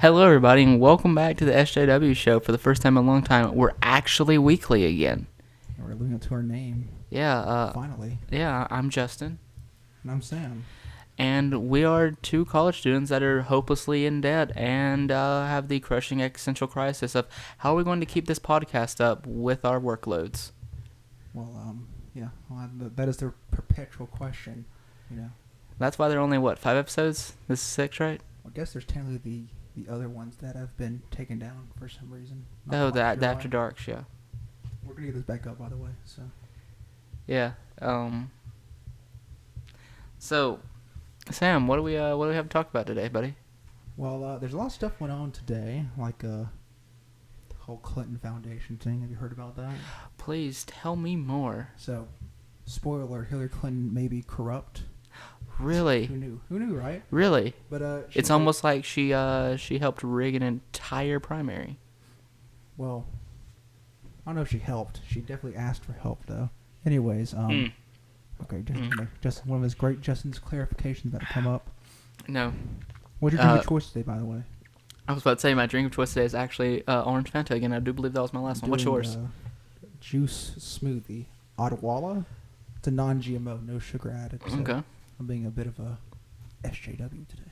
Hello, everybody, and welcome back to the SJW show. For the first time in a long time, we're actually weekly again. We're living up to our name. Yeah, Finally. yeah, I'm Justin, And I'm Sam. and we are two college students that are hopelessly in debt and have the crushing existential crisis of how are we going to keep this podcast up with our workloads. Well, that is the perpetual question, you know. That's why there are only, 5 episodes? This is 6, right? I guess there's technically the other ones that have been taken down for some reason. Not Oh, quite the sure After why. Darks, yeah. We're going to get this back up, by the way, so. Yeah, So, Sam, what do we have to talk about today, buddy? Well, there's a lot of stuff went on today, like the whole Clinton Foundation thing. Have you heard about that? Please tell me more. So, spoiler alert, Hillary Clinton may be corrupt. Really? Who knew? Who knew, right? Really? But It's almost like she helped rig an entire primary. Well, I don't know if she helped. She definitely asked for help, though. Anyways, okay, just one of his great Justin's clarifications about to come up. No. What's your drink of choice today, by the way? I was about to say my drink of choice today is actually orange Fanta again. I do believe that was my last one. What's yours? Juice smoothie. Odwalla. It's a non-GMO, no sugar added. So Okay. I'm being a bit of a SJW today.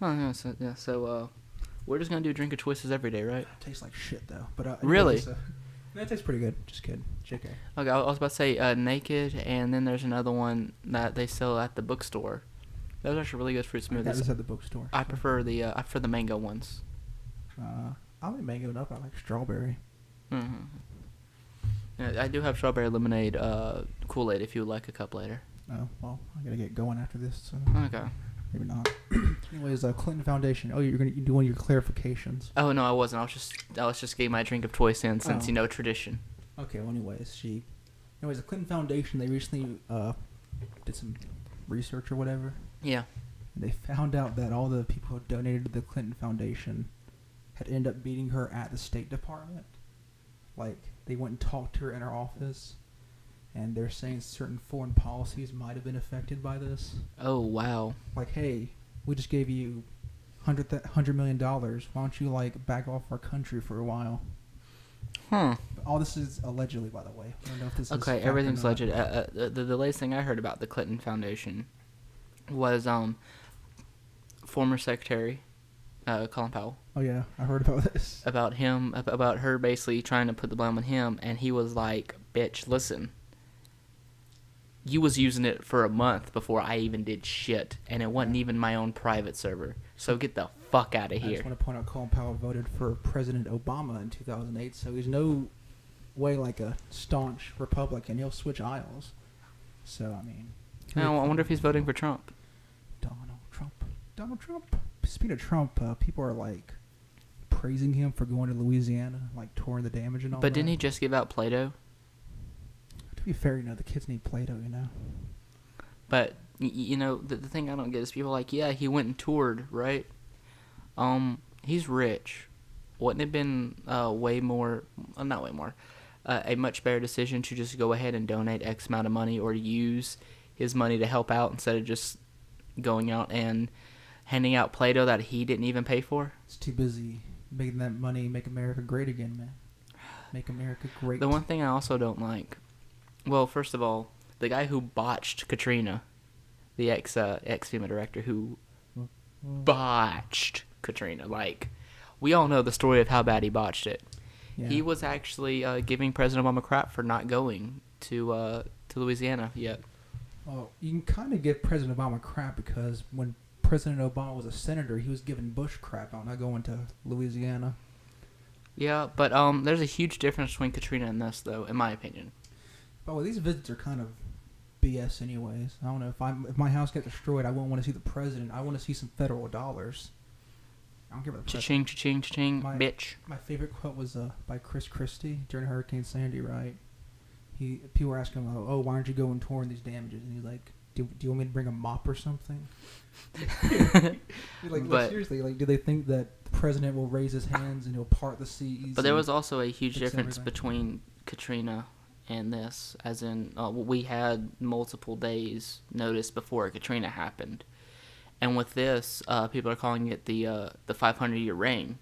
Oh, yeah. So we're just gonna do drink of choices every day, right? It tastes like shit, though. But Really? That tastes pretty good. Just kidding. JK. Okay, I was about to say Naked, and then there's another one that they sell at the bookstore. Those are actually really good fruit That smoothies. was at the bookstore. I prefer the mango ones. I like mango enough. I like strawberry. Mm-hmm. Yeah, I do have strawberry lemonade Kool-Aid if you would like a cup later. Oh, well, I gotta get going after this, so Okay. maybe not. Anyways, Clinton Foundation. Oh, you're doing your clarifications. Oh no, I wasn't. I was just getting my drink of choice in since tradition. Okay. Well, anyways, the Clinton Foundation. They recently did some research or whatever. Yeah. And they found out that all the people who donated to the Clinton Foundation had ended up meeting her at the State Department. Like, they went and talked to her in her office, and they're saying certain foreign policies might have been affected by this. Oh wow. Like, hey, we just gave you $100 million. Why don't you back off our country for a while? Huh. But all this is allegedly, by the way. I don't know if this is Okay, fact or everything's not. legit. The latest thing I heard about the Clinton Foundation was former Secretary Colin Powell. Oh yeah, I heard about this. About her basically trying to put the blame on him, and he was like, "Bitch, listen. You was using it for a month before I even did shit, and it wasn't even my own private server. So get the fuck out of I here." just want to point out Colin Powell voted for President Obama in 2008, so he's no way like a staunch Republican. He'll switch aisles. So, I mean... Now, I wonder if he's voting for Trump. Donald Trump. Speaking of Trump, people are praising him for going to Louisiana, touring the damage and all that. But didn't he just give out Play-Doh? To be fair, the kids need Play-Doh, But, the thing I don't get is people are like, yeah, he went and toured, right? He's rich. Wouldn't it have been a much better decision to just go ahead and donate X amount of money or use his money to help out instead of just going out and handing out Play-Doh that he didn't even pay for? It's too busy making that money make America great again, man. Make America great. The one thing I also don't like, well, first of all, the guy who botched Katrina, the ex-FEMA director who botched Katrina, we all know the story of how bad he botched it. Yeah. He was actually giving President Obama crap for not going to Louisiana yet. Well, you can kind of give President Obama crap because when President Obama was a senator, he was giving Bush crap out not going to Louisiana. Yeah, but there's a huge difference between Katrina and this, though, in my opinion. But these visits are kind of BS anyways. I don't know, if my house gets destroyed, I won't want to see the president. I want to see some federal dollars. I don't care about the president. Cha-ching, cha-ching, cha-ching, bitch. My favorite quote was by Chris Christie during Hurricane Sandy, right? People were asking him, oh, why aren't you going touring these damages? And he's like, do you want me to bring a mop or something? Seriously, do they think that the president will raise his hands and he'll part the seas? But there was also a huge difference everything between Katrina and this, as in we had multiple days notice before Katrina happened. And with this, people are calling it the 500-year reign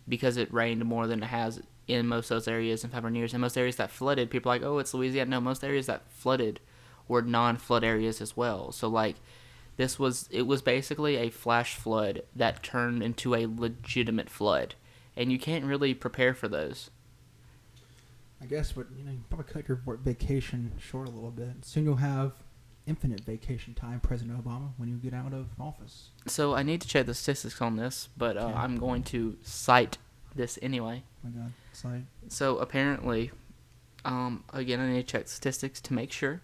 because it rained more than it has in most of those areas in 500 years. And most areas that flooded, people are like, oh, it's Louisiana. No, most areas that flooded were non-flood areas as well. So like, it was basically a flash flood that turned into a legitimate flood, and you can't really prepare for those. I guess, but you probably cut your vacation short a little bit. Soon you'll have infinite vacation time, President Obama, when you get out of office. So I need to check the statistics on this, but Okay. I'm going to cite this anyway. Oh my God, it's like So apparently, again, I need to check statistics to make sure.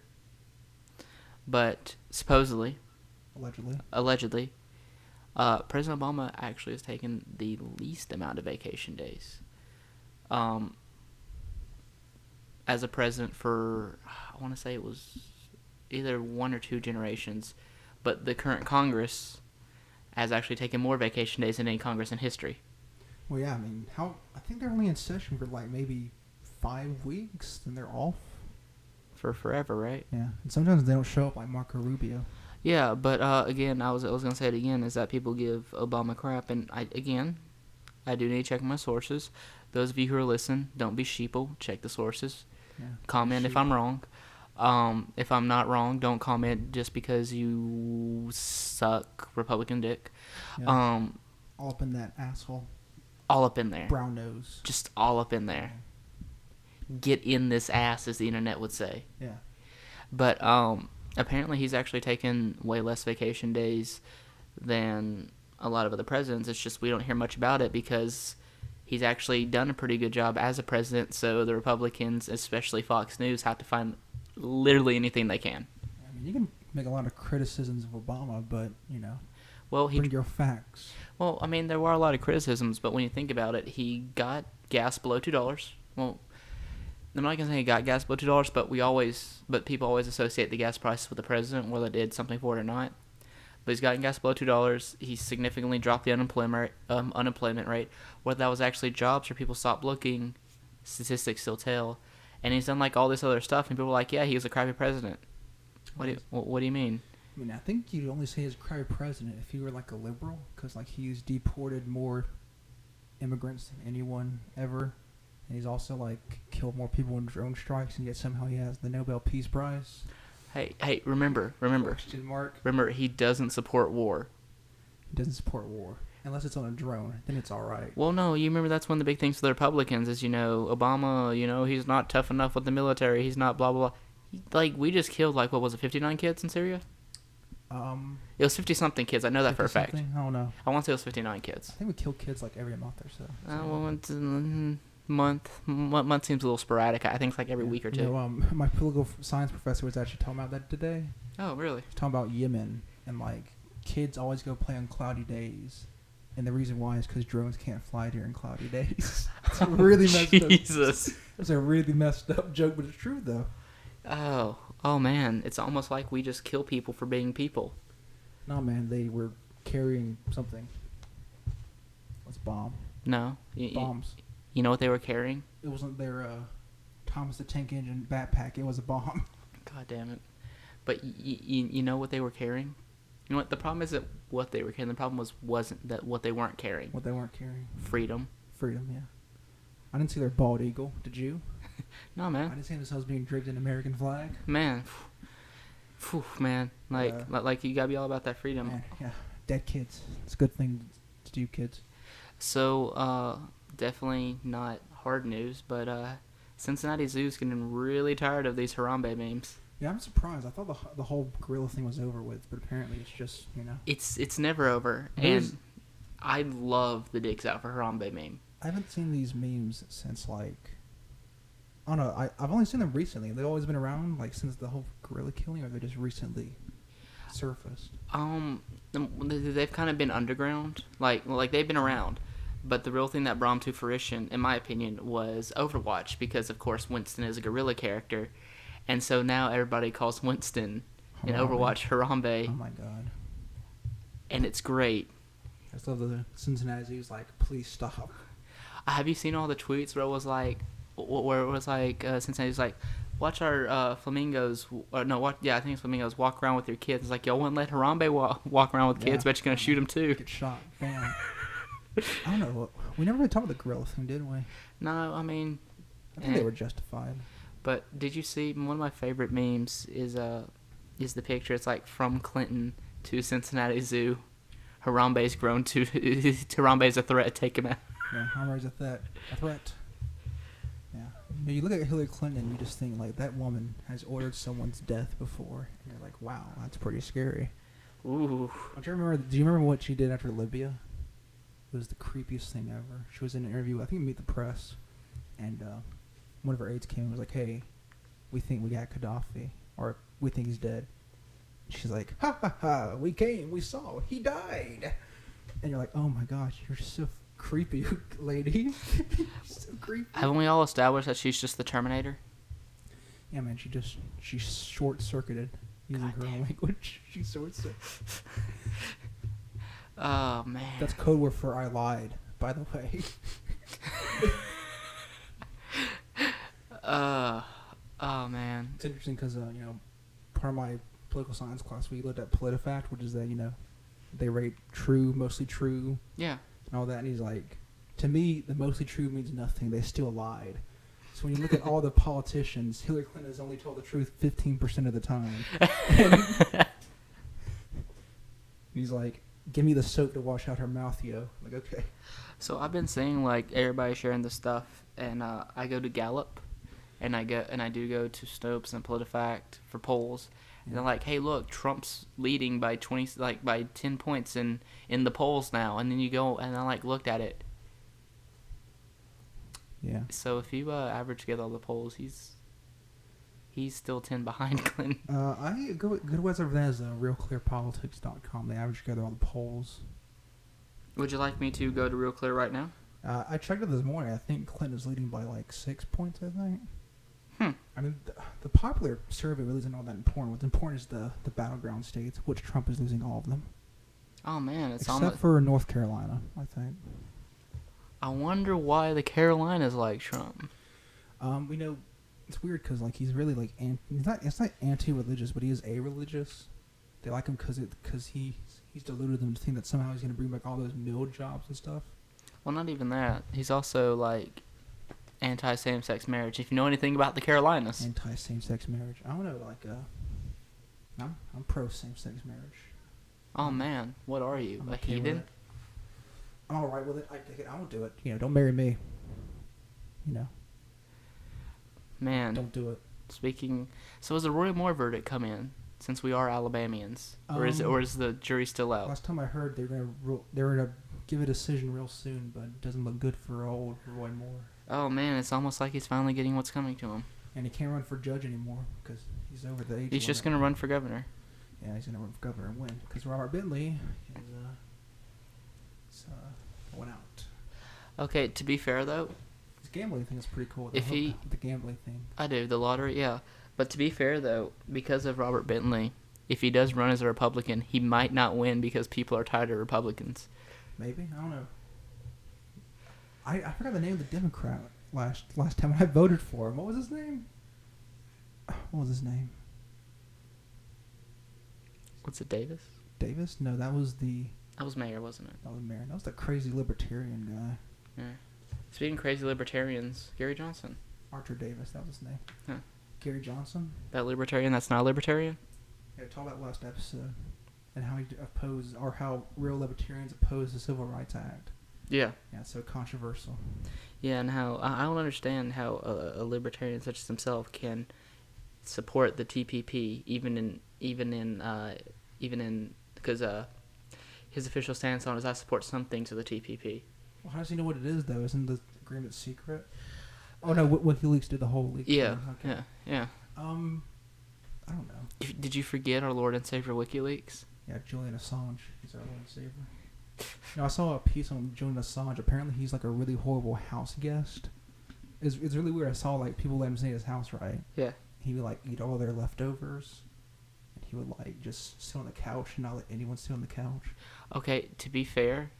But supposedly, allegedly, President Obama actually has taken the least amount of vacation days. As a president for, I want to say it was either 1 or 2 generations, but the current Congress has actually taken more vacation days than any Congress in history. Well, yeah, I mean, I think they're only in session for like maybe 5 weeks, then they're off. For forever, right? Yeah, and sometimes they don't show up like Marco Rubio. Yeah, but again, I was gonna say it again, is that people give Obama crap, and I do need to check my sources. Those of you who are listening, don't be sheeple. Check the sources. Yeah, comment if I'm wrong. If I'm not wrong, don't comment just because you suck, Republican dick. Yeah. All up in that asshole. All up in there. Brown nose. Just all up in there. Get in this ass, as the internet would say. Yeah. But apparently he's actually taken way less vacation days than a lot of other presidents. It's just we don't hear much about it because he's actually done a pretty good job as a president, so the Republicans, especially Fox News, have to find literally anything they can. I mean, you can make a lot of criticisms of Obama, but, bring your facts. Well, I mean, there were a lot of criticisms, but when you think about it, he got gas below $2. Well, I'm not going to say he got gas below $2, but people always associate the gas prices with the president, whether they did something for it or not. But he's gotten gas below $2. He significantly dropped the unemployment rate. Whether that was actually jobs or people stopped looking, statistics still tell. And he's done like all this other stuff, and people are like, "Yeah, he was a crappy president." What do you mean? I mean, I think you'd only say he's a crappy president if you were like a liberal, because like he's deported more immigrants than anyone ever, and he's also like killed more people in drone strikes, and yet somehow he has the Nobel Peace Prize. Hey, remember. Question mark. Remember, he doesn't support war. He doesn't support war. Unless it's on a drone, then it's all right. Well, no, you remember that's one of the big things for the Republicans is, Obama, he's not tough enough with the military. He's not blah, blah, blah. We just killed, 59 kids in Syria? It was 50-something kids. I know that for a fact. I don't know. I want to say it was 59 kids. I think we kill kids, every month or so. Well, it's month seems a little sporadic. I think it's every week or two. My political science professor was actually talking about that today. Oh, really? He's talking about Yemen, and, kids always go play on cloudy days. And the reason why is because drones can't fly during cloudy days. It's a really messed up. Jesus. It's a really messed up joke, but it's true, though. Oh, man. It's almost like we just kill people for being people. No, man. They were carrying something. Let's bomb. No. Bombs. You know what they were carrying? It wasn't their Thomas the Tank Engine backpack. It was a bomb. God damn it. But you know what they were carrying? You know what? The problem isn't what they were carrying. The problem wasn't that what they weren't carrying. What they weren't carrying. Freedom. Freedom, yeah. I didn't see their bald eagle. Did you? No, man. I didn't see themselves being draped in an American flag. Man. Man. You gotta be all about that freedom. Man, yeah. Dead kids. It's a good thing to do, kids. So, definitely not hard news, but Cincinnati Zoo's getting really tired of these Harambe memes. Yeah, I'm surprised. I thought the whole gorilla thing was over with, but apparently it's just, It's never over, and I love the dicks out for Harambe meme. I haven't seen these memes since, I don't know, I've only seen them recently. They've always been around, since the whole gorilla killing, or they just recently surfaced? They've kind of been underground. They've been around. But the real thing that brought them to fruition, in my opinion, was Overwatch, because, of course, Winston is a gorilla character. And so now everybody calls Winston in Overwatch Harambe. Oh, my God. And it's great. I just love the Cincinnati Zoo's please stop. Have you seen all the tweets where it was Cincinnati's watch our flamingos. No, what? Yeah, I think it's flamingos. Walk around with your kids. It's like y'all wouldn't let Harambe walk around with kids. Bet you're gonna shoot him too. Get shot. Bam. I don't know. We never really talked about the gorilla thing, did we? No, I mean, I think they were justified. But did you see one of my favorite memes is the picture? It's like from Clinton to Cincinnati Zoo. Harambe's grown to Harambe's a threat. Take him out. Yeah, Harambe's a threat. Yeah. You look at Hillary Clinton and you just think, like, that woman has ordered someone's death before. And you're like, wow, that's pretty scary. Ooh. Do you remember what she did after Libya? It was the creepiest thing ever. She was in an interview, I think, Meet the Press. And one of her aides came and was like, hey, we think we got Gaddafi. Or we think he's dead. She's like, ha ha ha, we came, we saw, he died. And you're like, oh my gosh, you're so creepy, lady. So creepy. Haven't we all established that she's just the Terminator? Yeah, man, she short-circuited using her own language. She short-circuited. Oh, man. That's code word for I lied, by the way. Oh, man. It's interesting because, part of my political science class, we looked at PolitiFact, which is that, they rate true, mostly true, Yeah. and all that. And he's like, to me, the mostly true means nothing. They still lied. So when you look at all the politicians, Hillary Clinton has only told the truth 15% of the time. And he's like, give me the soap to wash out her mouth, yo. I'm like, okay. So I've been seeing like everybody sharing this stuff, and I go to Gallup, and I do go to Snopes and PolitiFact for polls, and they're like, hey, look, Trump's leading by 10 points in the polls now, and then you go and I like looked at it. Yeah. So if you average together all the polls, he's still 10 behind Clinton. I go good website for that is realclearpolitics.com. They average together all the polls. Would you like me to go to Real Clear right now? I checked it this morning. I think Clinton is leading by like 6 points, I think. I mean, the popular survey really isn't all that important. What's important is the battleground states, which Trump is losing all of them. Oh, man. Except for North Carolina, I think. I wonder why the Carolinas like Trump. It's weird because like he's really like it's not anti-religious, but he is a-religious. They like him because he's deluded them to think that somehow he's going to bring back all those mill jobs and stuff. Well, not even that. He's also like anti-same-sex marriage. If you know anything about the Carolinas. Anti-same-sex marriage. I don't know. Like I'm pro same-sex marriage. Oh man, what are you? A heathen? I'm all right with it. I won't do it. Don't marry me. Man. Don't do it. So has the Roy Moore verdict come in? Since we are Alabamians, or is the jury still out? Last time I heard, they were gonna give a decision real soon, but it doesn't look good for old Roy Moore. Oh man, it's almost like he's finally getting what's coming to him. And he can't run for judge anymore because he's over the age. He's just gonna run for governor. Yeah, he's gonna run for governor and win because Robert Bentley went out. Okay, to be fair though, his gambling thing is pretty cool. The gambling thing. I do the lottery, yeah. But to be fair, though, because of Robert Bentley, if he does run as a Republican, he might not win because people are tired of Republicans. Maybe. I don't know. I forgot the name of the Democrat last time I voted for him. What was his name? What's it, Davis? Davis? No, that was Mayor, wasn't it? That was Mayor. That was the crazy libertarian guy. Yeah. Speaking of crazy libertarians, Gary Johnson. Archer Davis, that was his name. Huh. Gary Johnson. That libertarian that's not a libertarian? Yeah, talk about last episode and how how real libertarians oppose the Civil Rights Act. Yeah. Yeah, it's so controversial. Yeah, and how I don't understand how a libertarian such as himself can support the TPP even in because his official stance on is I support some things of the TPP. Well, how does he know what it is though? Isn't the agreement secret? Oh no, WikiLeaks did the whole leak. Yeah, okay. yeah. I don't know. Did you forget our Lord and Savior WikiLeaks? Yeah, Julian Assange. He's our Lord and Savior. I saw a piece on Julian Assange. Apparently, he's like a really horrible house guest. It's really weird. I saw like people let him stay at his house, right? Yeah. He would like eat all their leftovers, and he would like just sit on the couch and not let anyone sit on the couch. Okay, to be fair,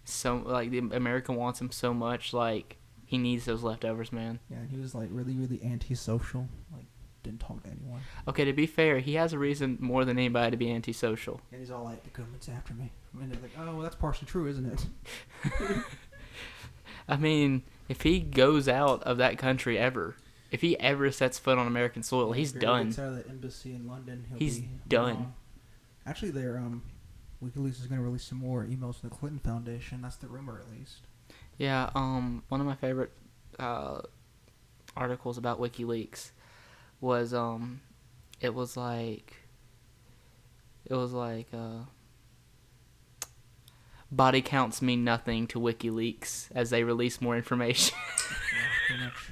so like the America wants him so much, like He needs those leftovers, man. Yeah, he was like really, really antisocial. Like, didn't talk to anyone. Okay, to be fair, he has a reason more than anybody to be antisocial. And he's all like, the government's after me. And they're like, oh, well, that's partially true, isn't it? I mean, if he goes out of that country ever, if he ever sets foot on American soil, he's done. Gets out of the embassy in London. He's done. Gone. Actually, they're WikiLeaks is going to release some more emails from the Clinton Foundation. That's the rumor, at least. Yeah. One of my favorite articles about WikiLeaks was it was like body counts mean nothing to WikiLeaks as they release more information. Yeah, pretty much.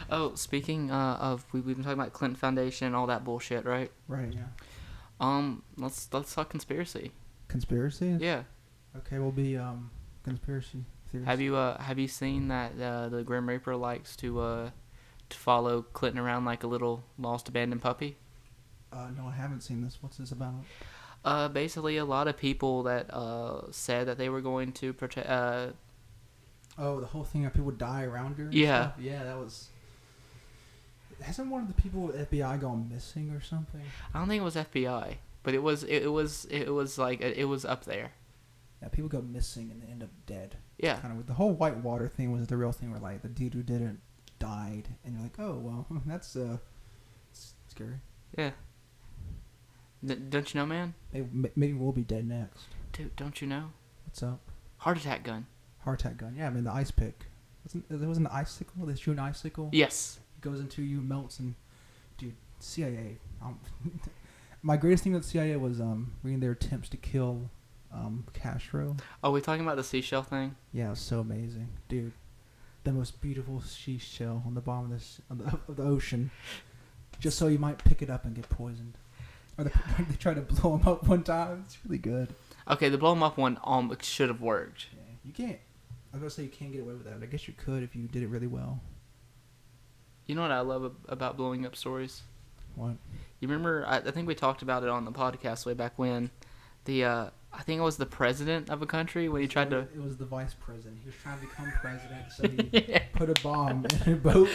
Oh, speaking of, we've been talking about Clinton Foundation and all that bullshit, right? Right. Yeah. Let's talk conspiracy. Conspiracy? Yeah. Okay, we'll be conspiracy theories. Have you seen that the Grim Reaper likes to follow Clinton around like a little lost abandoned puppy? No, I haven't seen this. What's this about? Basically, a lot of people that said that they were going to protect. Oh, the whole thing that people die around her. And Yeah. Stuff? Yeah, that was. Hasn't one of the people at FBI gone missing or something? I don't think it was FBI, but it was like it was up there. Yeah, people go missing and they end up dead. Yeah. Kind of. The whole Whitewater thing was the real thing, where like the dude who did it died, and you're like, oh well, that's scary. Yeah. Don't you know, man? Maybe we'll be dead next. Dude, don't you know? What's up? Heart attack gun. Heart attack gun. Yeah, I mean the ice pick. Wasn't an icicle? They shoot an icicle. Yes. It goes into you, melts, and dude, CIA. My greatest thing with the CIA was reading their attempts to kill Castro. Oh, we talking about the seashell thing? Yeah, it was so amazing, dude. The most beautiful seashell on the bottom of the ocean, just so you might pick it up and get poisoned. Or they try to blow him up one time. It's really good. Okay, the blow him up one should have worked. Yeah, you can't. I was gonna say you can't get away with that, but I guess you could if you did it really well. You know what I love about blowing up stories? What? You remember? I think we talked about it on the podcast way back when. I think it was the president of a country when he tried to. It was the vice president. He was trying to become president, so he put a bomb in a boat.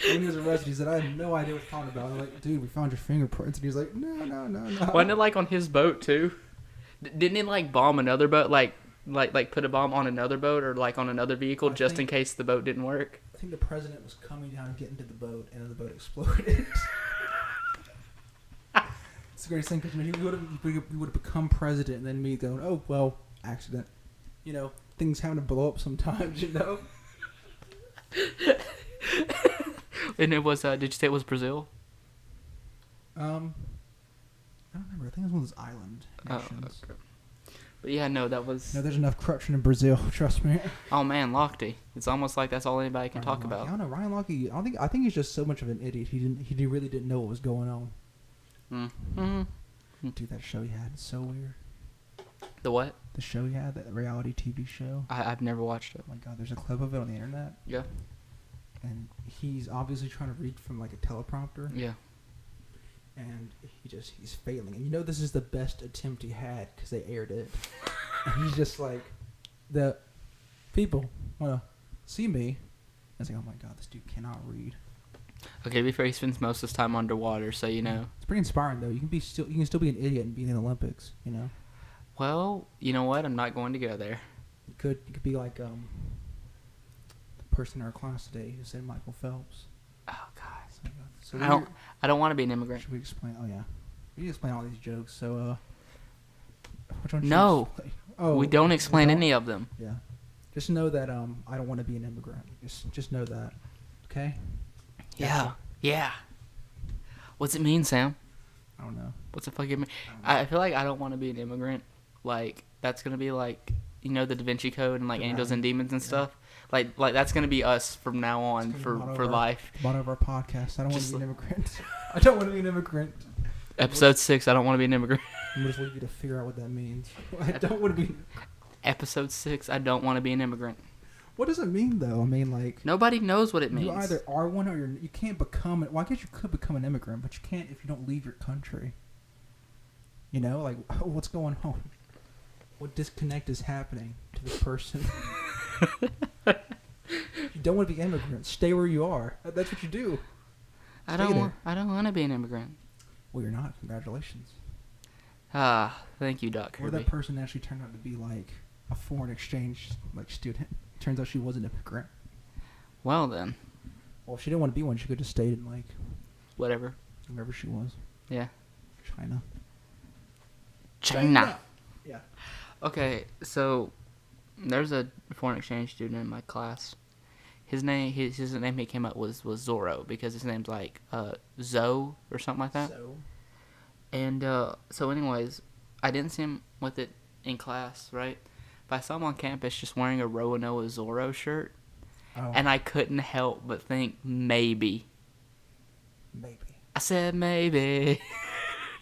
When he was arrested, he said, "I have no idea what you're talking about." I'm like, "Dude, we found your fingerprints," and he's like, "No." Wasn't it like on his boat too? Didn't it like bomb another boat? Like put a bomb on another boat or like on another vehicle just in case the boat didn't work? I think the president was coming down and getting to the boat, and then the boat exploded. It's the greatest thing because he would have become president, and then me going, "Oh well, accident." You know, things having to blow up sometimes. You know. And it was. Did you say it was Brazil? I don't remember. I think it was one of those island nations. Oh, okay. But yeah, no, that was. No, there's enough corruption in Brazil. Trust me. Oh man, Lochte. It's almost like that's all anybody can talk about. I don't know. Ryan Lochte. I think he's just so much of an idiot. He really didn't know what was going on. Mm-hmm. Dude, that show he had is so weird. The what? The show he had, that reality TV show. I've never watched it. Oh my god, there's a clip of it on the internet. Yeah. And he's obviously trying to read from like a teleprompter. Yeah. And he's failing. And you know this is the best attempt he had because they aired it. And he's just like, the people want to see me. I was like, oh my god, this dude cannot read. Okay, to be fair, he spends most of his time underwater, so you know. It's pretty inspiring though. You can still be an idiot and be in the Olympics, you know. Well, you know what? I'm not going to go there. You could be like the person in our class today who said Michael Phelps. Oh god. So I don't want to be an immigrant. Should we explain? Oh yeah, we explain all these jokes. So which one? No. We don't explain any of them. Yeah. Just know that I don't want to be an immigrant. Just know that. Okay. Yeah. Yeah. What's it mean, Sam? I don't know. What's it fucking mean? I feel like I don't want to be an immigrant. Like that's gonna be like the Da Vinci Code and like angels and demons and stuff. Like that's gonna be us from now on for life. Motto of our podcast. I don't want to be an immigrant. I don't want to be an immigrant. Episode 6. I don't want to be an immigrant. I'm just leave you to figure out what that means. I don't want to be. Episode 6. I don't want to be an immigrant. What does it mean though? I mean, like nobody knows what it means. You either are one or you can't become it. Well, I guess you could become an immigrant, but you can't if you don't leave your country. You know, like what's going on? What disconnect is happening to this person? You don't want to be immigrants. Stay where you are. That's what you do. I don't want to be an immigrant. Well, you're not. Congratulations. Thank you, Doc Or Kirby. that person actually turned out to be like a foreign exchange like student. Turns out she was an immigrant. Well then, Well, if she didn't want to be one, she could have stayed in like whatever. wherever she was. Yeah. China. Yeah. Okay, so there's a foreign exchange student in my class. His name he came up was Zorro because his name's like Zoe or something like that. So. And so anyways, I didn't see him with it in class, right? But I saw him on campus just wearing a Roanoa Zorro shirt. Oh. And I couldn't help but think maybe. Maybe. I said maybe.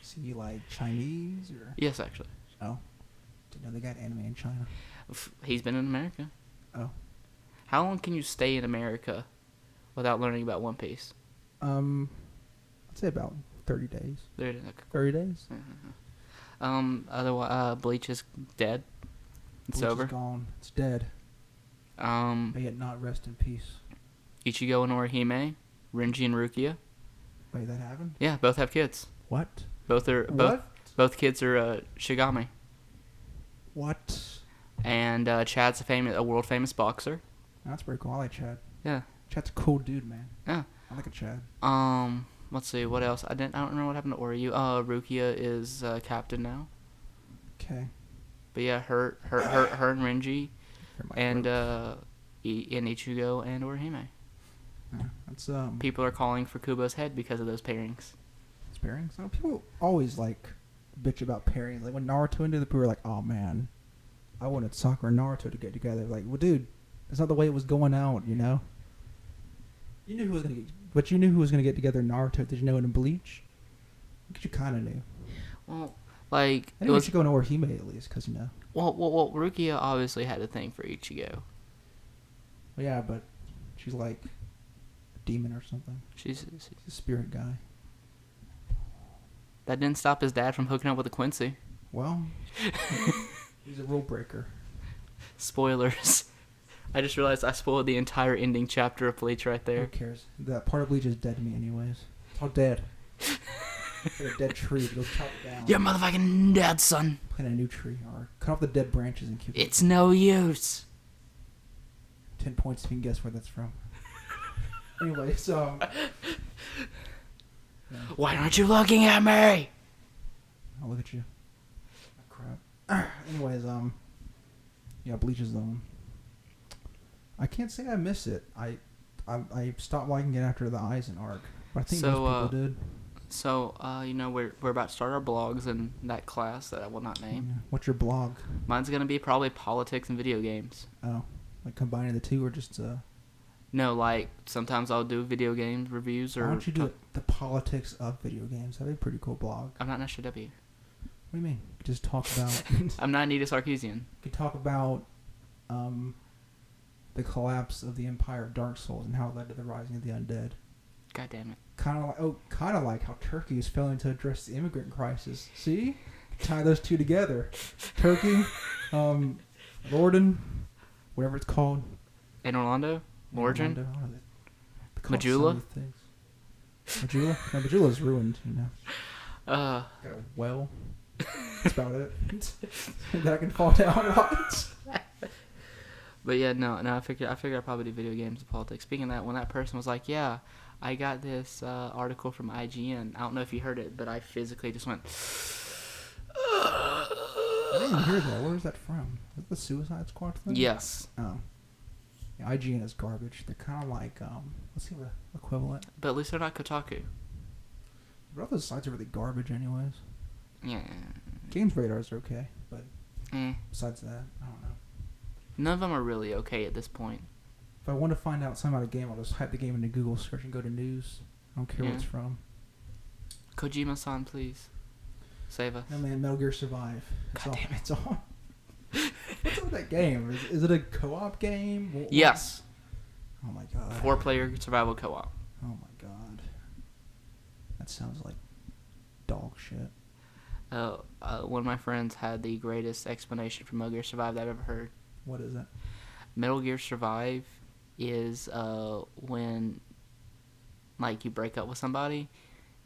Is he like Chinese or? Yes, actually. Oh. Didn't know they got anime in China. He's been in America. Oh. How long can you stay in America without learning about One Piece? I'd say about 30 days. 30 days? Otherwise, Bleach is dead. It's Bleach over. is gone. It's dead. May it not rest in peace. Ichigo and Orihime, Renji and Rukia. Wait, that happened? Yeah, both have kids. What? Both kids are Shigami. What? And Chad's a world famous boxer. That's pretty cool. I like Chad. Yeah. Chad's a cool dude, man. Yeah. I like a Chad. Let's see what else. I don't remember what happened to Oryu. Rukia is captain now. Okay. But yeah, her and Renji and Ichigo and Orihime. Yeah, that's People are calling for Kubo's head because of those pairings. pairings. People always like bitch about pairings. Like when Naruto and the people were like, "Oh man, I wanted Sakura and Naruto to get together." Like, well, dude, that's not the way it was going out. You know. You knew who was gonna get, but you knew who was gonna get together in Naruto. Did you know it in Bleach? I guess you kind of knew. Well, like I think we should go to Orihime at least, cause you know. Well, Rukia obviously had a thing for Ichigo. Well, yeah, but she's like a demon or something. She's a spirit guy. That didn't stop his dad from hooking up with a Quincy. Well, he's a rule breaker. Spoilers. I just realized I spoiled the entire ending chapter of Bleach right there. Who cares? That part of Bleach is dead to me anyways. It's all dead. Like a dead tree. It goes chop it down. You're motherfucking dead, son. Plant a new tree. Or cut off the dead branches and keep It's no use. 10 points if you can guess where that's from. Anyway, so... Yeah. Why aren't you looking at me? I'll look at you. Oh, crap. Anyways, yeah, Bleach is I can't say I miss it. I stopped liking it after the Aizen arc, but I think most people did. So, we're about to start our blogs in that class that I will not name. Yeah. What's your blog? Mine's gonna be probably politics and video games. Oh, like combining the two, or just No, like sometimes I'll do video game reviews or. Why don't you do the politics of video games? That'd be a pretty cool blog. I'm not an SJW. What do you mean? You could just talk about. I'm not Nita Sarkeesian. You could talk about the collapse of the Empire of Dark Souls and how it led to the rising of the undead. God damn it. Kind of like how Turkey is failing to address the immigrant crisis. See? Tie those two together. Turkey, Lorden, whatever it's called. In Orlando? Origin? Majula? Majula? No, Majula's ruined, you know. Got a well. That's about it. That I can fall down a lot. But yeah, no, I figured I'd probably do video games and politics. Speaking of that, when that person was like, yeah, I got this article from IGN. I don't know if you heard it, but I physically just went... I didn't even hear that. Where is that from? Is that the Suicide Squad thing? Yes. Oh. Yeah, IGN is garbage. They're kind of like, let's see the equivalent. But at least they're not Kotaku. But all those sites are really garbage anyways. Yeah. Games Radars are okay, but besides that, I don't know. None of them are really okay at this point. If I want to find out something about a game, I'll just type the game into Google search and go to news. I don't care what it's from. Kojima-san, please. Save us. No, man, Metal Gear Survive. God damn it. It's all. What's up with that game? Is it a co-op game? Yes. Oh my god. 4-player survival co-op. Oh my god. That sounds like dog shit. One of my friends had the greatest explanation for Metal Gear Survive that I've ever heard. What is it? Metal Gear Survive is when like you break up with somebody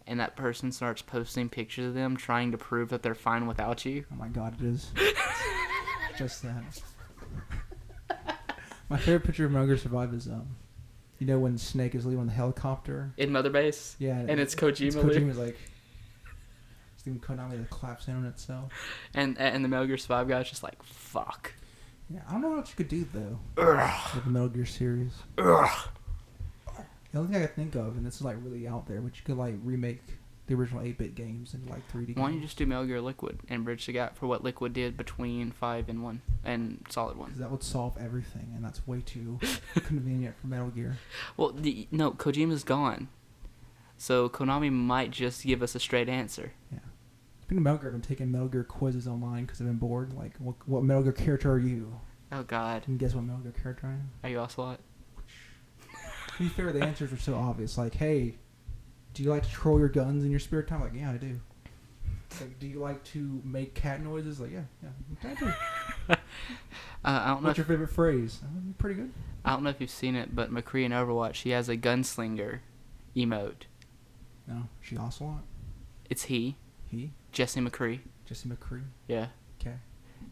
and that person starts posting pictures of them trying to prove that they're fine without you. Oh my god, it is. Just that. My favorite picture of Metal Gear Survive is you know when Snake is leaving on the helicopter In Mother Base? Yeah, And it's Kojima. Kojima's like Steven Konami that claps in on itself. And the Metal Gear Survive guy's just like, fuck. Yeah, I don't know what you could do though with the Metal Gear series. Ugh. The only thing I can think of, and this is like really out there, but you could like remake the original 8-bit games into like 3D games. Why don't you just do Metal Gear Liquid and bridge the gap for what Liquid did between 5 and 1 and Solid 1? Because that would solve everything, and that's way too convenient for Metal Gear. Well, no, Kojima's gone. So Konami might just give us a straight answer. Yeah. Speaking of Metal Gear, I've been taking Metal Gear quizzes online because I've been bored. Like, what Metal Gear character are you? Oh, God. Can you guess what Metal Gear character I am? Are you Ocelot? To be fair, the answers are so obvious. Like, hey, do you like to troll your guns in your spare time? Like, yeah, I do. Like, do you like to make cat noises? Like, yeah, I do. I don't know. What's your favorite phrase? Pretty good. I don't know if you've seen it, but McCree in Overwatch, he has a gunslinger emote. No, she Ocelot? It's he, He? Jesse McCree. Jesse McCree? Yeah. Okay.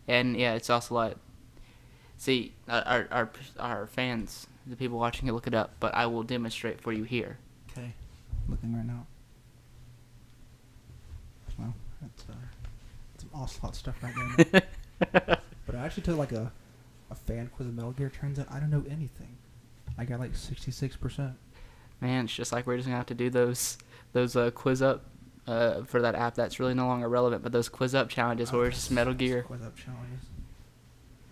And yeah, it's Ocelot. See, our fans, the people watching it, look it up, but I will demonstrate for you here. Okay. Looking right now. Well, that's some Ocelot stuff right there. But I actually took like a fan quiz of Metal Gear. Turns out I don't know anything. I got like 66%. Man, it's just like we're just gonna have to do those quiz up for that app that's really no longer relevant, but those quiz up challenges where it's just Metal Gear. Quiz up challenges.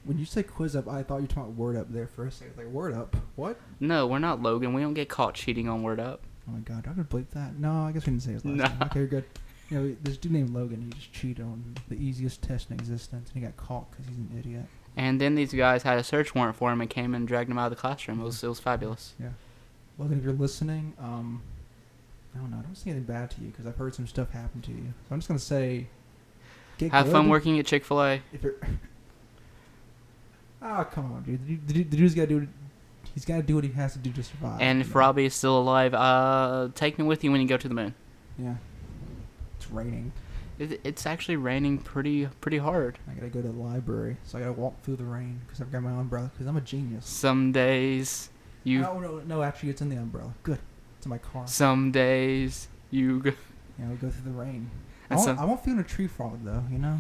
When you say quiz up, I thought you were talking about Word Up there for a second. Like, Word Up? What? No, we're not Logan. We don't get caught cheating on Word Up. Oh my god, do I have to bleep that? No, I guess we didn't say his last name. Okay, you're good. You know, there's a dude named Logan. He just cheated on the easiest test in existence, and he got caught because he's an idiot. And then these guys had a search warrant for him and came and dragged him out of the classroom. It was fabulous. Yeah. Logan, if you're listening, I don't know. I don't say anything bad to you because I've heard some stuff happen to you. So I'm just gonna say, have fun working at Chick-fil-A. If you're, oh come on, dude. The dude's got to do it. He's got to do what he has to do to survive. And if Robbie is still alive, take me with you when you go to the moon. Yeah. It's raining. It's actually raining pretty hard. I gotta go to the library, so I gotta walk through the rain because I've got my umbrella. Because I'm a genius. Some days you. No. Actually, it's in the umbrella. Good. It's in my car. Some days you. Yeah, we go through the rain. I And won't feel in a tree frog though. You know.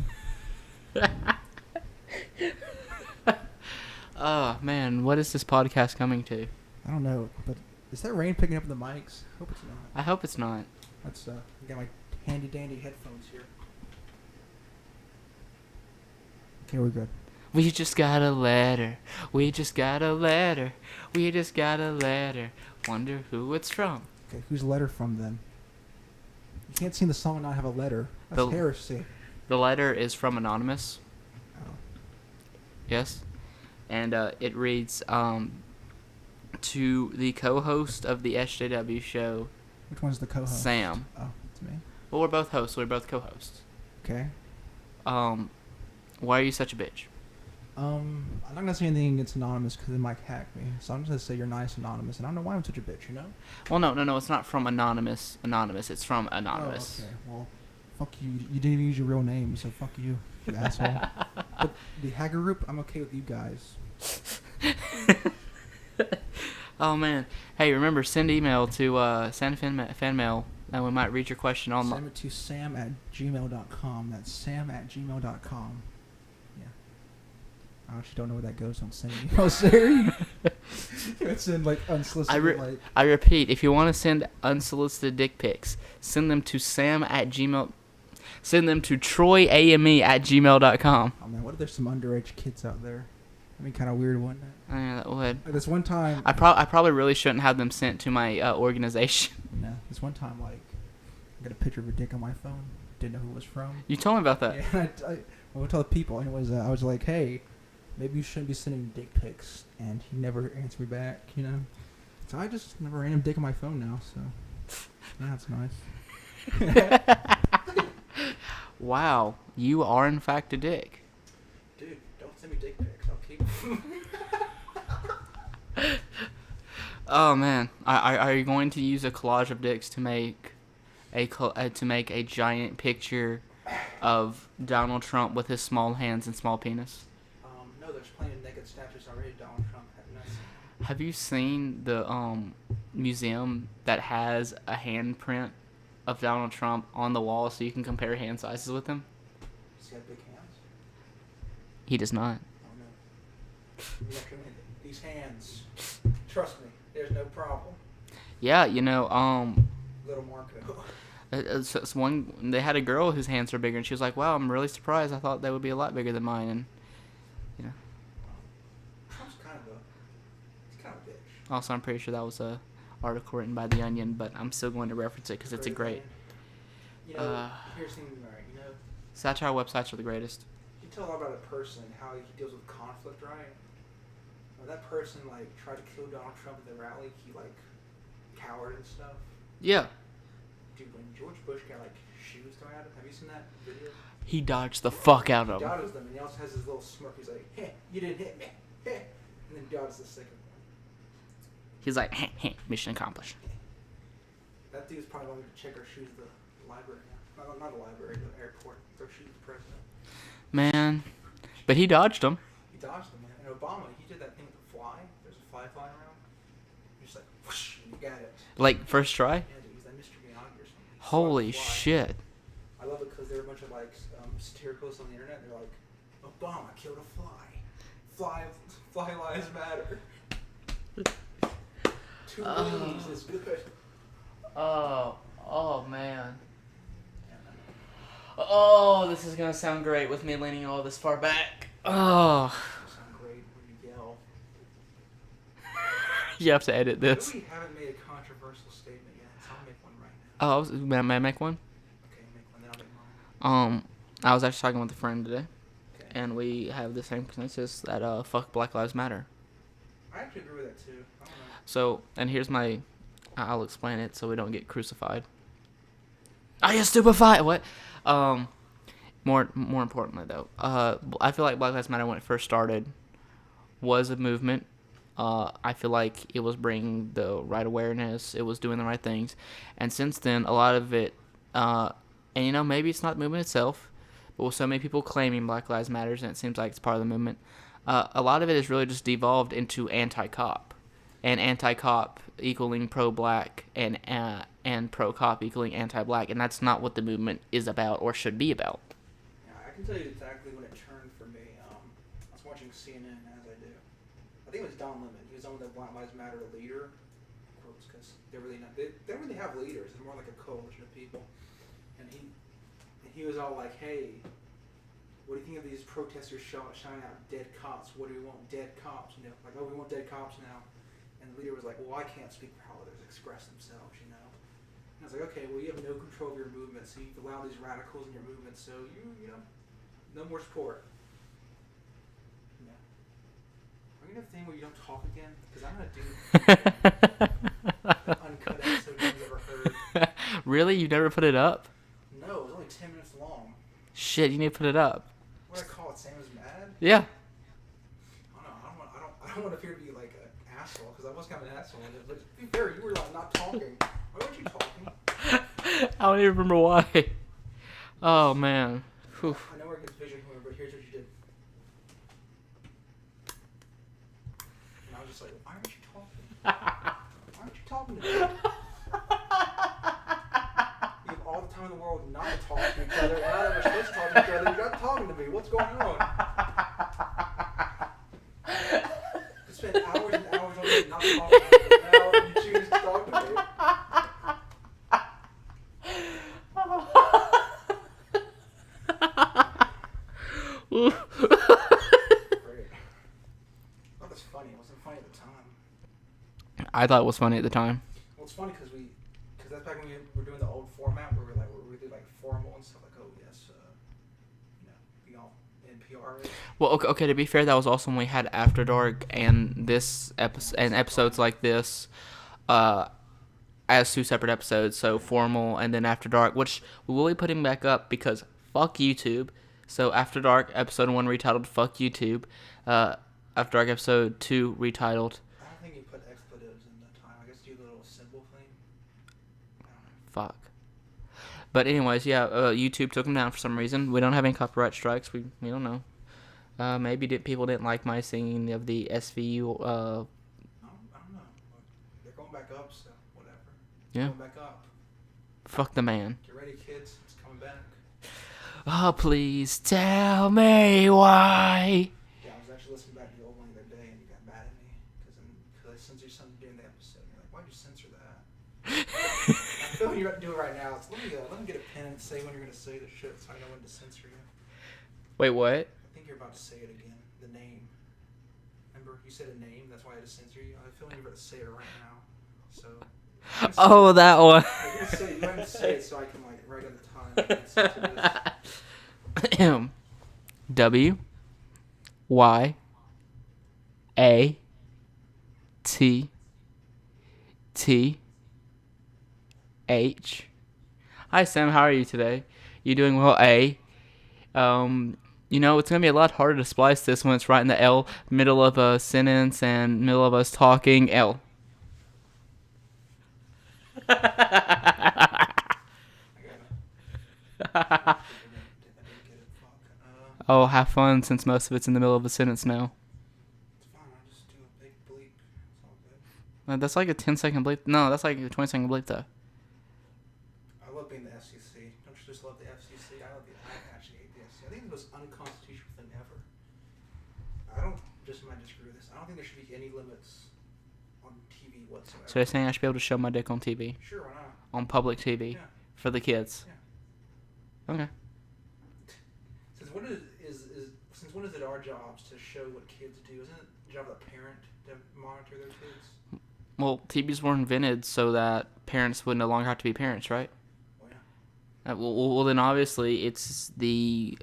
Oh man, what is this podcast coming to? I don't know, but is that rain picking up the mics? Hope it's not. I hope it's not. Let's get my handy dandy headphones here. Okay, we're good. We just got a letter. We just got a letter. We just got a letter. Wonder who it's from. Okay, who's the letter from then? You can't sing the song and not have a letter. That's heresy. The letter is from Anonymous. Oh. Yes. And it reads, to the co-host of the SJW show. Which one's the co-host? Sam. Oh, it's me. Well, we're both hosts. We're both co-hosts. Okay. Why are you such a bitch? I'm not gonna say anything against Anonymous because they might hack me. So I'm just gonna say you're nice, Anonymous, and I don't know why I'm such a bitch. You know? Well, no. It's not from Anonymous. It's from Anonymous. Oh, okay. Well, fuck you. You didn't even use your real name, so fuck you, you asshole. But the hacker group, I'm okay with you guys. Oh man! Hey, remember send email to send fan mail, and we might read your question on. Send it to sam@gmail.com. That's sam@gmail.com. Yeah. I actually don't know where that goes. Don't send emails there. It's in like unsolicited. I repeat, if you want to send unsolicited dick pics, send them to sam@gmail. Send them to troyame@gmail.com. Oh man, what if there's some underage kids out there? That'd be kind of weird, wouldn't it? Oh, yeah, that would. Like this one time. I probably really shouldn't have them sent to my organization. No, this one time, like, I got a picture of a dick on my phone. Didn't know who it was from. You told me about that. Yeah, I would tell the people. Anyways, I was like, hey, maybe you shouldn't be sending dick pics. And he never answered me back, you know? So I just have a random dick on my phone now, so. Yeah, it's nice. Wow, you are in fact a dick. Dude, don't send me dick pics. I'll keep them. Oh man, are you going to use a collage of dicks to make a giant picture of Donald Trump with his small hands and small penis? No, there's plenty of naked statues already of Donald Trump. Have you seen the museum that has a handprint of Donald Trump on the wall so you can compare hand sizes with him? Does he have big hands? He does not. Oh no. These hands. Trust me, there's no problem. Yeah, Little Marco. it's one. They had a girl whose hands were bigger, and she was like, "Wow, I'm really surprised. I thought they would be a lot bigger than mine." And Trump's he's kind of a bitch. also, I'm pretty sure that was a article written by The Onion, but I'm still going to reference it because it's a great. Here's the thing, right? Satire websites are the greatest. You tell a lot about a person how he deals with conflict, right? When that person tried to kill Donald Trump at the rally, he cowered and stuff. Yeah. Dude, when George Bush got shoes thrown at him, have you seen that video? He dodged the fuck out of He him. dodges them, and he also has his little smirk. He's like, "Hey, you didn't hit me, hey," and then dodges the second one. He's like, mission accomplished. That dude's probably going to check our shoes at the library now. Not the library, the airport. Throw shoes at the president. Man, but he dodged them. He dodged them, man. And Obama, he did that thing with the fly. There's a fly flying around. You're just like, whoosh, and you got it. First try. Yeah, dude, he's that Mr. Miyagi or something. Holy shit. I love it because there are a bunch of satiricals on the internet. And they're like, Obama killed a fly. Fly lives matter. 2 wings is good. Oh man. Oh, this is gonna sound great with me leaning all this far back. Oh. Sound great when you yell. You have to edit this. We haven't made a controversial statement yet, so I'll make one right now. Oh, may I make one? Okay, make one, then I'll make mine. I was actually talking with a friend today, Okay. and we have the same consensus that fuck Black Lives Matter. I actually agree with that too. I don't know. So, and here's I'll explain it so we don't get crucified. Are you stupefied? What? More importantly though, I feel like Black Lives Matter when it first started was a movement. I feel like it was bringing the right awareness. It was doing the right things, and since then, a lot of it, and maybe it's not the movement itself, but with so many people claiming Black Lives Matters, and it seems like it's part of the movement. A lot of it has really just devolved into anti-cop, and anti-cop equaling pro-black, and pro-cop equaling anti-black, and that's not what the movement is about or should be about. Yeah, I can tell you exactly when it turned for me. I was watching CNN as I do. I think it was Don Lemon. He was on the Black Lives Matter leader quotes because they're really not. They don't really have leaders. They're more like a coalition of people. And he was all like, "Hey, what do you think of these protesters shouting out dead cops? What do we want? Dead cops? Oh, we want dead cops now." And the leader was like, "Well, I can't speak for how others express themselves, And I was like, "Okay, well, you have no control of your movement, so you've allowed these radicals in your movement, so no more support." Yeah. Are you gonna have a thing where you don't talk again? Because I'm gonna do the uncut episode you've ever heard. Really? You never put it up? No, it was only 10 minutes long. Shit, you need to put it up. What do I call it? Sam is mad? Yeah. I don't want to appear to be like an asshole, because I was kind of an asshole. But to be fair, you were not talking. Why weren't you talking? I don't even remember why. Oh, man. Whew. I know where it gets vision humor, but here's what you did. And I was just like, why aren't you talking? Why aren't you talking to me? You have all the time in the world not to talk to each other, and now that we're supposed to talk to each other, you're not talking to me. What's going on? You spend hours and hours on me not talking to me, and now you choose to talk to me. Great. I thought that's funny. It wasn't funny at the time. I thought it was funny at the time. Well, it's funny because that's back when we were doing the old format where we're really formal and stuff oh yes, be all NPR. Well, okay. To be fair, that was also when we had After Dark and this episodes like this, as 2 separate episodes. So formal and then After Dark, which we will be putting back up because fuck YouTube. So After Dark episode 1 retitled "Fuck YouTube." After Dark episode 2 retitled. I don't think you put expletives in the time. I guess do the little symbol thing. I don't know. Fuck. But anyways, yeah, YouTube took them down for some reason. We don't have any copyright strikes. We don't know. Maybe people didn't like my singing of the SVU. I don't know. They're going back up, so whatever. Yeah. Going back up. Fuck the man. Get ready, kids. It's coming back. Oh, please tell me why. Yeah, I was actually listening back to the old one the other day, and you got mad at me because I censored something during the episode. You're like, why'd you censor that? I feel like you're about to do it right now. So let me get a pen and say when you're gonna say the shit, so I know when to censor you. Wait, what? I think you're about to say it again. The name. Remember, you said a name. That's why I had to censor you. I feel like you're about to say it right now. So. Oh, that one. You have to say it so I can like write at the time. I can censor this. W Y A T T H. Hi Sam, how are you today? You doing well? A. You know, it's gonna be a lot harder to splice this when it's right in the L middle of a sentence and middle of us talking. L. Oh, have fun since most of it's in the middle of a sentence now. It's fine. I'll just do a big bleep. It's all good. That's like a 10-second bleep. No, that's like a 20-second bleep though. I love being the FCC. Don't you just love the FCC? I actually hate the FCC. I think it was unconstitutional thing ever. I don't just might disagree with this. I don't think there should be any limits on TV whatsoever. So you're saying I should be able to show my dick on TV? Sure, why not? On public TV? Yeah. For the kids? Yeah. Okay. Since when is it our jobs to show what kids do? Isn't it the job of the parent to monitor their kids? Well, TVs were invented so that parents would no longer have to be parents, right? Oh, yeah. Well, then obviously it's the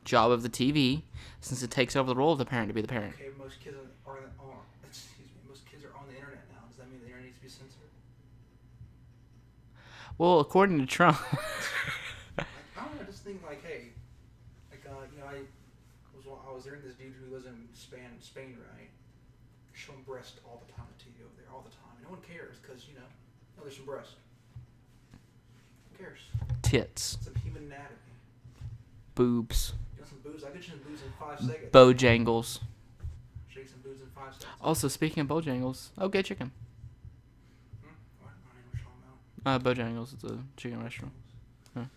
job of the TV, since it takes over the role of the parent to be the parent. Okay, most kids most kids are on the internet now. Does that mean the internet needs to be censored? Well, according to Trump. I don't know. I just think like, hey, I was there. This dude who lives in Spain, right? Showing breast all the time on TV over there, all the time. No one cares because there's some breast. Who cares? Tits. Some human anatomy. Boobs. You want some boobs? I get you some boobs in 5 seconds. Bojangles. Show you some boobs in 5 seconds. Also, speaking of Bojangles, okay, chicken. What? I don't know what you're talking about. Bojangles, it's a chicken restaurant. I don't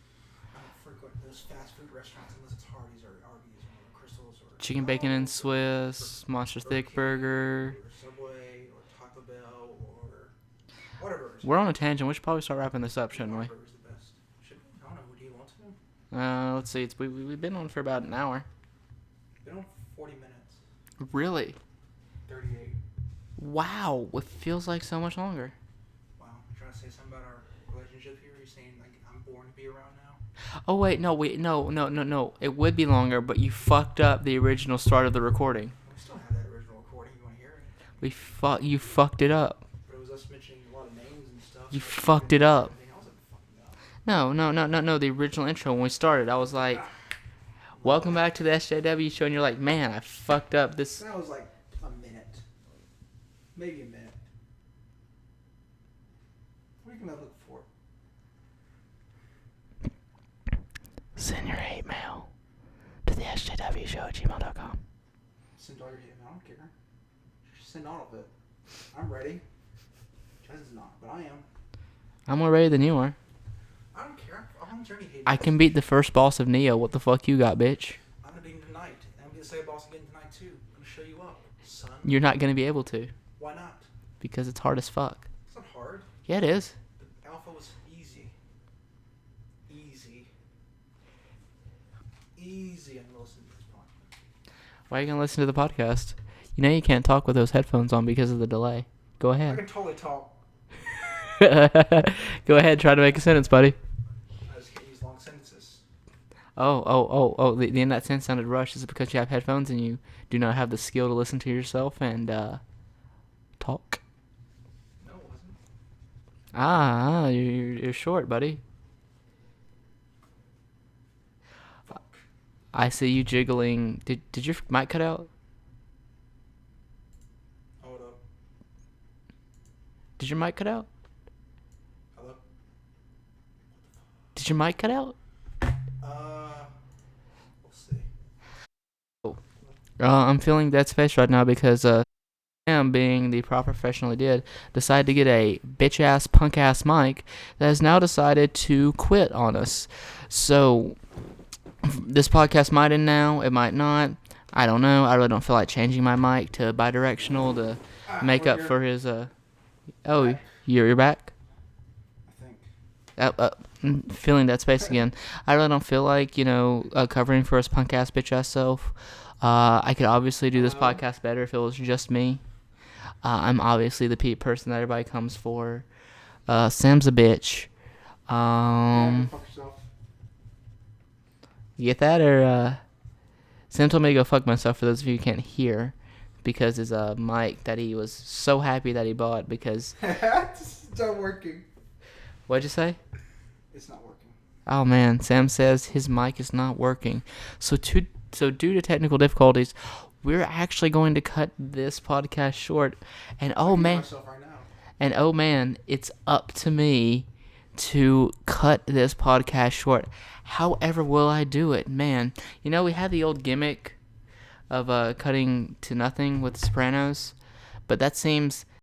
frequent those fast food restaurants unless it's Hardee's or Arby's or Crystal's or Chicken bacon and Swiss, Monster Thick Burger. or Subway or Taco Bell or whatever. We're on a tangent. We should probably start wrapping this up, shouldn't we? Whataburger's the best. Should we? I don't know. Do you want to? Let's see. We've been on for about an hour. Been on 40 minutes. Really? 38. Wow. It feels like so much longer. Wow. You trying to say something about our relationship here? You're saying like I'm born to be around now? Oh wait, no. It would be longer, but you fucked up the original start of the recording. We still have that original recording. You want to hear it? You fucked it up. But it was us mentioning a lot of names and stuff. You so fucked it up. I wasn't fucking up. No. The original intro when we started, I was like, "Welcome back to the SJW show," and you're like, "Man, I fucked up this." That was like a minute. Maybe a minute. What are you going to look for? Send your hate mail to the sjwshow@gmail.com. Send all your hate. I don't care. Just send all of it. I'm ready. Jason's not, but I am. I'm more ready than you are. I don't care. I'm on journey hate. I can beat the first boss of Neo. What the fuck you got, bitch? I'm gonna beat him tonight. And I'm gonna say a boss again tonight too. I'm gonna show you up, son. You're not gonna be able to Why not? because it's hard as fuck. It's not hard. Yeah, it is. The alpha was easy. Easy. I'm gonna listen to this podcast. Why are you gonna listen to the podcast? You know you can't talk with those headphones on because of the delay. Go I ahead. can totally talk. Go ahead. Try to make a sentence, buddy. I just can't use long sentences. Oh. The end of that sentence sounded rushed. Is it because you have headphones and you do not have the skill to listen to yourself and talk? No, it wasn't. You're short, buddy. I see you jiggling. Did your mic cut out? Hold up. Did your mic cut out? Hello? Did your mic cut out? We'll see. I'm feeling Dead Space right now because Sam, being the proper professional he did, decided to get a bitch ass punk ass mic that has now decided to quit on us. So this podcast might end now, it might not. I don't know. I really don't feel like changing my mic to bidirectional to make up for his Oh, you're back? I think. Feeling Dead Space again. I really don't feel like, covering for his punk ass bitch ass self. I could obviously do this podcast better if it was just me. I'm obviously the person that everybody comes for. Sam's a bitch. Fuck yourself. You get that? Or Sam told me to go fuck myself, for those of you who can't hear, because his mic that he was so happy that he bought because... It's not working. What'd you say? It's not working. Oh man, Sam says his mic is not working. So due to technical difficulties, we're actually going to cut this podcast short. And oh man, it's up to me to cut this podcast short. However will I do it? Man, we had the old gimmick of cutting to nothing with The Sopranos, but that seems